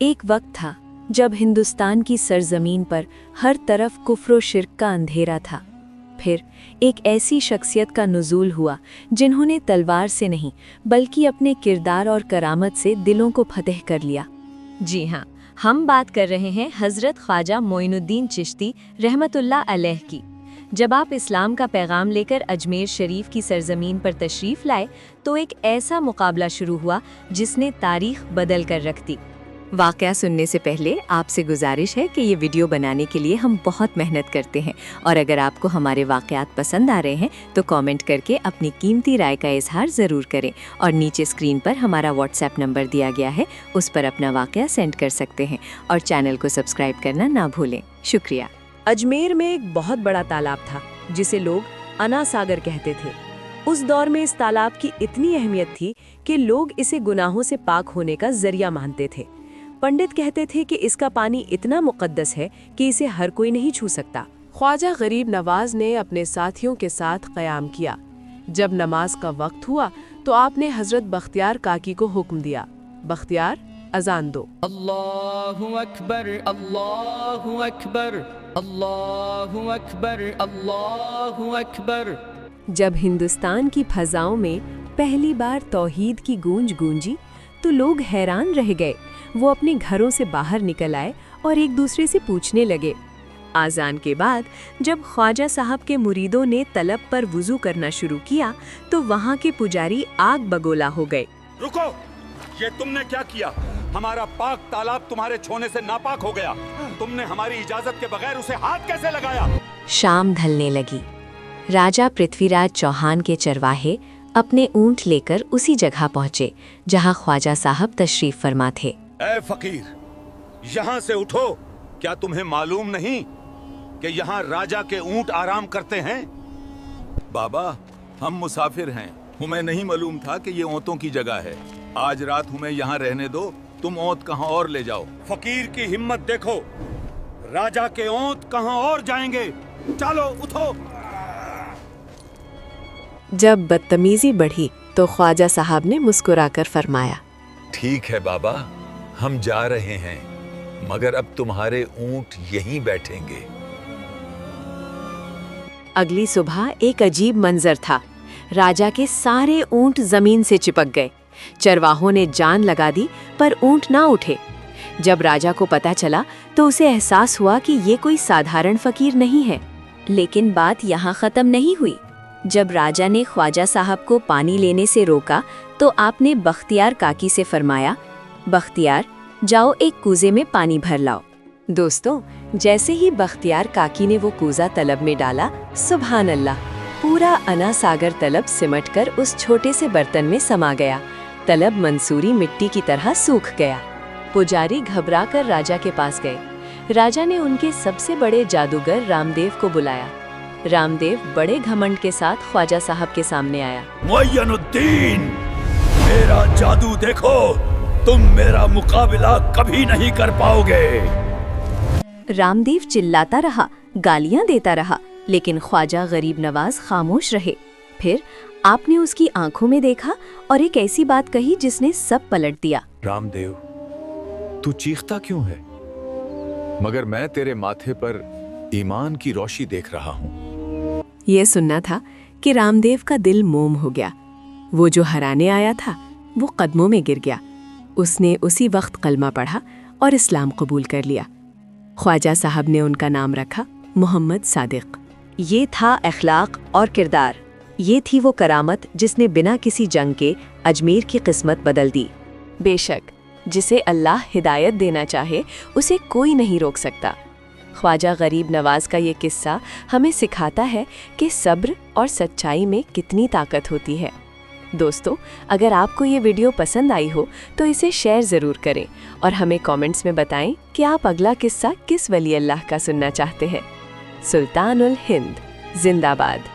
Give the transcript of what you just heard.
एक वक्त था जब हिंदुस्तान की सरजमीन पर हर तरफ कुफ्र व शिर्क का अंधेरा था। फिर एक ऐसी शख्सियत का नुज़ूल हुआ जिन्होंने तलवार से नहीं बल्कि अपने किरदार और करामत से दिलों को फतेह कर लिया। जी हाँ, हम बात कर रहे हैं हज़रत ख्वाजा मोइनुद्दीन चिश्ती रहमतुल्लाह अलैह की। जब आप इस्लाम का पैगाम लेकर अजमेर शरीफ की सरजमीन पर तशरीफ़ लाए तो एक ऐसा मुकाबला शुरू हुआ जिसने तारीख बदल कर रख दी। वाक़या सुनने से पहले आपसे गुजारिश है कि ये वीडियो बनाने के लिए हम बहुत मेहनत करते हैं और अगर आपको हमारे वाक़यात पसंद आ रहे हैं तो कमेंट करके अपनी कीमती राय का इजहार ज़रूर करें और नीचे स्क्रीन पर हमारा व्हाट्सएप नंबर दिया गया है, उस पर अपना वाक़या सेंड कर सकते हैं और चैनल को सब्सक्राइब करना ना भूलें। शुक्रिया। अजमेर में एक बहुत बड़ा तालाब था जिसे लोग अना सागर कहते थे। उस दौर में इस तालाब की इतनी अहमियत थी कि लोग इसे गुनाहों से पाक होने का जरिया मानते थे। पंडित कहते थे कि इसका पानी इतना मुक़द्दस है कि इसे हर कोई नहीं छू सकता। ख्वाजा गरीब नवाज ने अपने साथियों के साथ क़याम किया। जब नमाज का वक्त हुआ तो आपने हजरत बख्तियार काकी को हुक्म दिया, बख्तियार अजान दो। अल्लाहु अकबर, अल्लाहु अकबर, अल्लाहु अकबर, अल्लाहु अकबर। जब हिंदुस्तान की फ़ज़ाओं में पहली बार तौहीद की गूंज गूंजी तो लोग हैरान रह गए। वो अपने घरों से बाहर निकल आए और एक दूसरे से पूछने लगे। आज़ान के बाद जब ख्वाजा साहब के मुरीदों ने तलब पर वुज़ू करना शुरू किया तो वहाँ के पुजारी आग बगोला हो गए। रुको, ये तुमने क्या किया? हमारा पाक तालाब तुम्हारे छूने से नापाक हो गया। तुमने हमारी इजाजत के बगैर उसे हाथ कैसे लगाया? शाम ढलने लगी। राजा पृथ्वीराज चौहान के चरवाहे अपने ऊंट लेकर उसी जगह पहुँचे जहाँ ख्वाजा साहब तशरीफ फरमा थे। ऐ फकीर, यहाँ से उठो। क्या तुम्हें मालूम नहीं कि यहाँ राजा के ऊंट आराम करते हैं? बाबा, हम मुसाफिर हैं, हमें नहीं मालूम था कि ये ऊँटों की जगह है। आज रात हमें यहाँ रहने दो, तुम ऊँट कहाँ और ले जाओ। फकीर की हिम्मत देखो, राजा के ऊँट कहाँ और जाएंगे। चलो उठो। जब बदतमीजी बढ़ी तो ख्वाजा साहब ने मुस्कुराकर फरमाया, ठीक है बाबा, हम जा रहे हैं, मगर अब तुम्हारे ऊंट यहीं बैठेंगे। अगली सुबह एक अजीब मंजर था। राजा के सारे ऊंट जमीन से चिपक गए। चरवाहों ने जान लगा दी पर ऊंट ना उठे। जब राजा को पता चला तो उसे एहसास हुआ कि ये कोई साधारण फकीर नहीं है। लेकिन बात यहाँ ख़त्म नहीं हुई। जब राजा ने ख्वाजा साहब को पानी लेने से रोका तो आपने बख्तियार काकी से फरमाया, बख्तियार जाओ एक कूजे में पानी भर लाओ। दोस्तों, जैसे ही बख्तियार काकी ने वो कूजा तलब में डाला, सुभान अल्लाह, पूरा अना सागर तलब सिमटकर उस छोटे से बर्तन में समा गया। तलब मंसूरी मिट्टी की तरह सूख गया। पुजारी घबराकर राजा के पास गए। राजा ने उनके सबसे बड़े जादूगर रामदेव को बुलाया। रामदेव बड़े घमंड के साथ ख्वाजा साहब के सामने आया। मोइनुद्दीन, मेरा जादू देखो, तुम मेरा मुकाबला कभी नहीं कर पाओगे। रामदेव चिल्लाता रहा, गालियां देता रहा, लेकिन ख्वाजा गरीब नवाज खामोश रहे। फिर आपने उसकी आंखों में देखा और एक ऐसी बात कही जिसने सब पलट दिया। रामदेव, तू चीखता क्यों है? मगर मैं तेरे माथे पर ईमान की रोशनी देख रहा हूँ। ये सुनना था कि रामदेव का दिल मोम हो गया। वो जो हराने आया था वो कदमों में गिर गया। उसने उसी वक्त कलमा पढ़ा और इस्लाम कबूल कर लिया। ख्वाजा साहब ने उनका नाम रखा मोहम्मद सादिक। ये था अखलाक और किरदार। ये थी वो करामत जिसने बिना किसी जंग के अजमेर की किस्मत बदल दी। बेशक, जिसे अल्लाह हिदायत देना चाहे उसे कोई नहीं रोक सकता। ख्वाजा गरीब नवाज का ये किस्सा हमें सिखाता है कि सब्र और सच्चाई में कितनी ताकत होती है। दोस्तों, अगर आपको ये वीडियो पसंद आई हो तो इसे शेयर ज़रूर करें और हमें कमेंट्स में बताएं कि आप अगला किस्सा किस वली अल्लाह का सुनना चाहते हैं। सुल्तानुल हिंद जिंदाबाद।